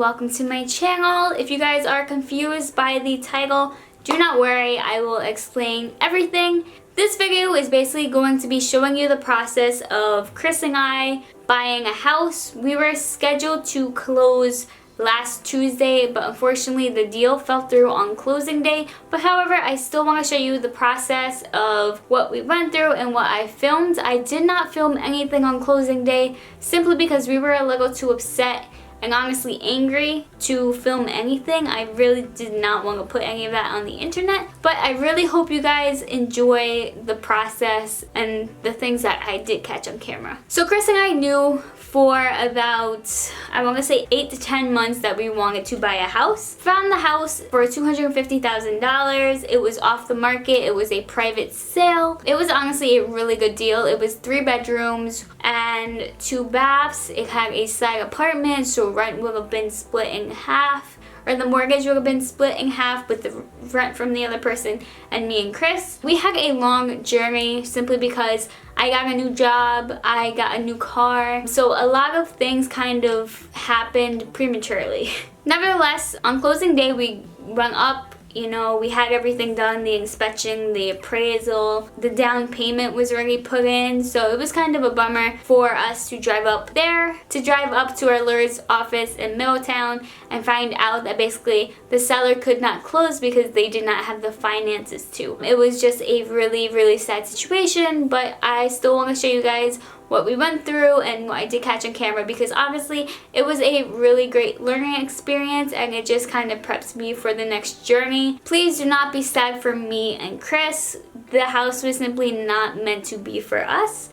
welcome to my channel. If you guys are confused by the title, do not worry, I will explain everything. This video is basically going to be showing you the process of Chris and I buying a house. We were scheduled to close last Tuesday, but unfortunately the deal fell through on closing day. But however, I still want to show you the process of what we went through and what I filmed. I did not film anything on closing day simply because we were a little too upset and honestly angry to film anything. I really did not want to put any of that on the internet, but I really hope you guys enjoy the process and the things that I did catch on camera. So Chris and I knew for about, I want to say 8 to 10 months that we wanted to buy a house. Found the house for $250,000. It was off the market. It was a private sale. It was honestly a really good deal. It was 3 bedrooms and 2 baths. It had a side apartment, so rent would have been split in half, or the mortgage would have been split in half with the rent from the other person and me and Chris. We had a long journey simply because I got a new job, I got a new car, so a lot of things kind of happened prematurely. Nevertheless, on closing day we went up. You know, we had everything done, the inspection, the appraisal, the down payment was already put in, so it was kind of a bummer for us to drive up there, to drive up to our lawyer's office in Middletown and find out that basically the seller could not close because they did not have the finances to. It was just a really sad situation, but I still want to show you guys what we went through and what I did catch on camera, because honestly it was a really great learning experience and it just kind of preps me for the next journey. Please do not be sad for me and Chris. The house was simply not meant to be for us.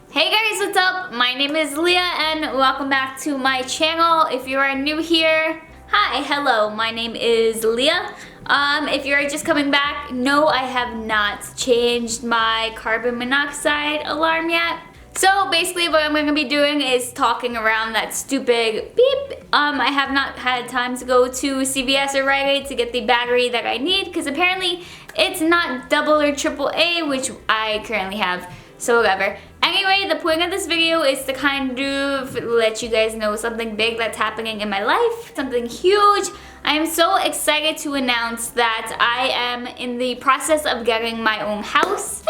Hey guys, what's up? My name is Leah and welcome back to my channel. If you are new here, hi, hello, my name is Leah. If you're just coming back, no, I have not changed my carbon monoxide alarm yet. So basically what I'm going to be doing is talking around that stupid beep. I have not had time to go to CVS or Rite Aid to get the battery that I need because apparently it's not double or triple A, which I currently have, so whatever. Anyway, the point of this video is to kind of let you guys know something big that's happening in my life, something huge. I am so excited to announce that I am in the process of getting my own house.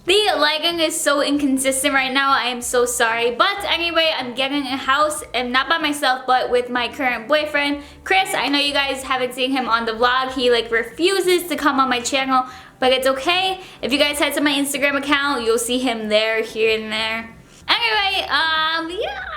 The lighting is so inconsistent right now, I am so sorry. But anyway, I'm getting a house, and not by myself, but with my current boyfriend, Chris. I know you guys haven't seen him on the vlog. He like refuses to come on my channel, but it's okay. If you guys head to my Instagram account, you'll see him there, here and there. Anyway, yeah.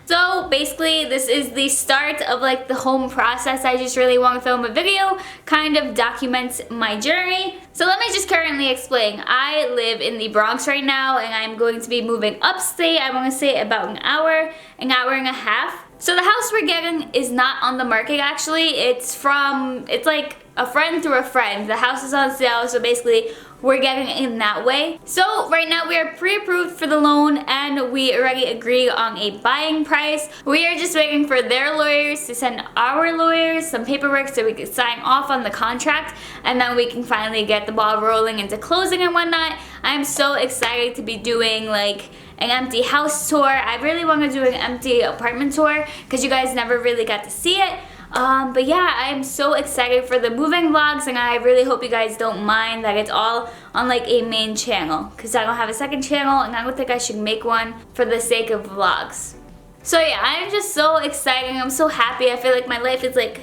So basically this is the start of like the home process. I just really want to film a video, kind of document my journey. So let me just currently explain. I live in the Bronx right now and I'm going to be moving upstate. I want to say about an hour and a half. So the house we're getting is not on the market actually. It's like a friend through a friend. The house is on sale, so basically we're getting it in that way. So right now we are pre-approved for the loan and we already agreed on a buying price. We are just waiting for their lawyers to send our lawyers some paperwork so we can sign off on the contract, and then we can finally get the ball rolling into closing and whatnot. I'm so excited to be doing like an empty house tour. I really want to do an empty apartment tour because you guys never really got to see it. But yeah, I'm so excited for the moving vlogs, and I really hope you guys don't mind that it's all on like a main channel because I don't have a second channel and I don't think I should make one for the sake of vlogs. So yeah, I'm just so excited. I'm so happy. I feel like my life is like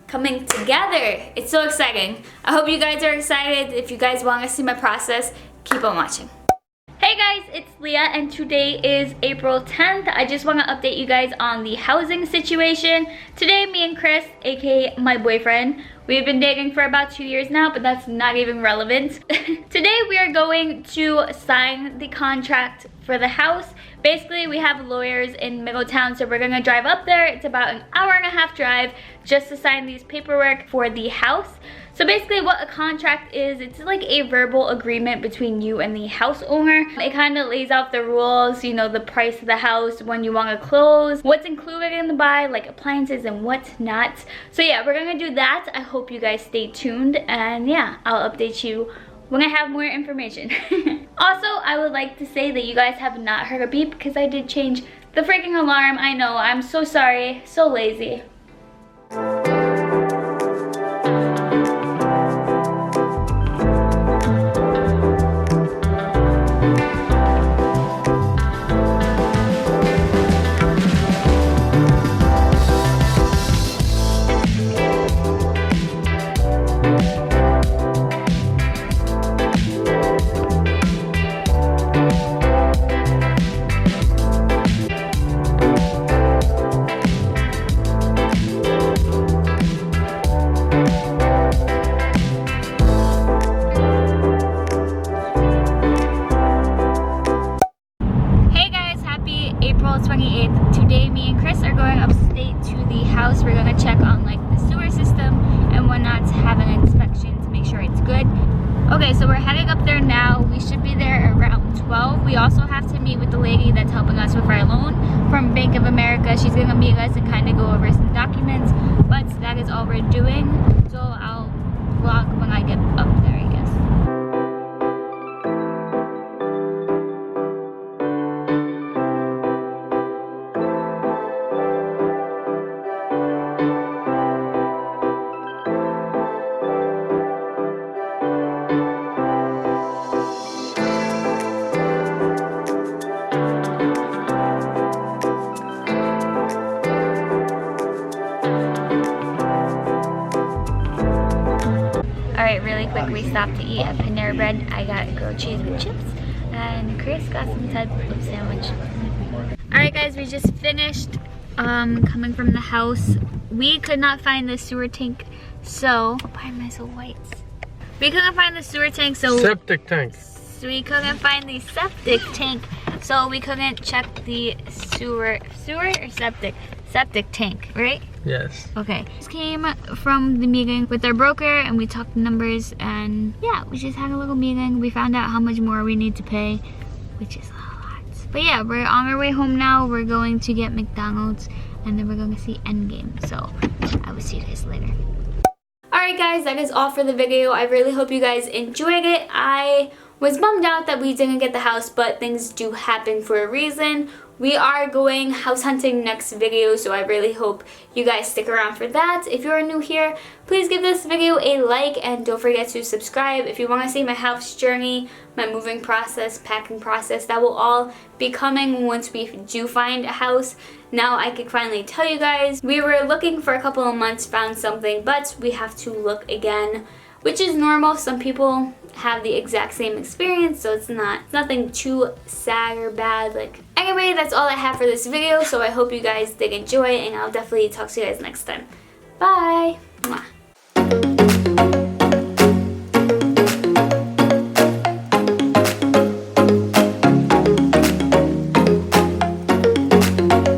coming together. It's so exciting. I hope you guys are excited. If you guys want to see my process, keep on watching. Hey guys, it's Leah and today is April 10th. I just want to update you guys on the housing situation. Today, me and Chris, aka my boyfriend, we've been dating for about 2 years now, but that's not even relevant. Today we are going to sign the contract for the house. Basically, we have lawyers in Middletown, so we're gonna drive up there. It's about an hour and a half drive just to sign these paperwork for the house. So basically what a contract is, it's like a verbal agreement between you and the house owner. It kind of lays out the rules, you know, the price of the house, when you want to close, what's included in the buy, like appliances and what's not. So yeah, we're gonna do that. I hope you guys stay tuned, and yeah, I'll update you when I have more information. Also, I would like to say that you guys have not heard a beep because I did change the freaking alarm. I know, I'm so sorry, so lazy. today me and Chris are going upstate to the house. We're gonna check on like the sewer system and whatnot, to have an inspection to make sure it's good. Okay, so we're heading up there now. We should be there around 12. We also have to meet with the lady that's helping us with our loan from Bank of America. She's gonna meet us and kind of go over some documents, but that is all we're doing. So I'll vlog when I get up there, I guess. Alright, really quick, we stopped to eat at Panera Bread. I got grilled cheese with chips, and Chris got some type of sandwich. Alright guys, we just finished coming from the house. We could not find the sewer tank, so why am I so white? We couldn't find the sewer tank, so septic tank. So we couldn't find the septic tank, so we couldn't check the sewer or septic tank, right? Yes. Okay. Just came from the meeting with our broker and we talked numbers, and yeah, we just had a little meeting. We found out how much more we need to pay, which is a lot. But yeah, we're on our way home now. We're going to get McDonald's and then we're going to see Endgame. So I will see you guys later. Alright guys, that is all for the video. I really hope you guys enjoyed it. I was bummed out that we didn't get the house, but things do happen for a reason. We are going house hunting next video, so I really hope you guys stick around for that. If you are new here, please give this video a like and don't forget to subscribe. If you want to see my house journey, my moving process, packing process, that will all be coming once we do find a house. Now I can finally tell you guys, we were looking for a couple of months, found something, but we have to look again, which is normal. Some people have the exact same experience, so it's nothing too sad or bad. Anyway, that's all I have for this video, so I hope you guys did enjoy, and I'll definitely talk to you guys next time. Bye!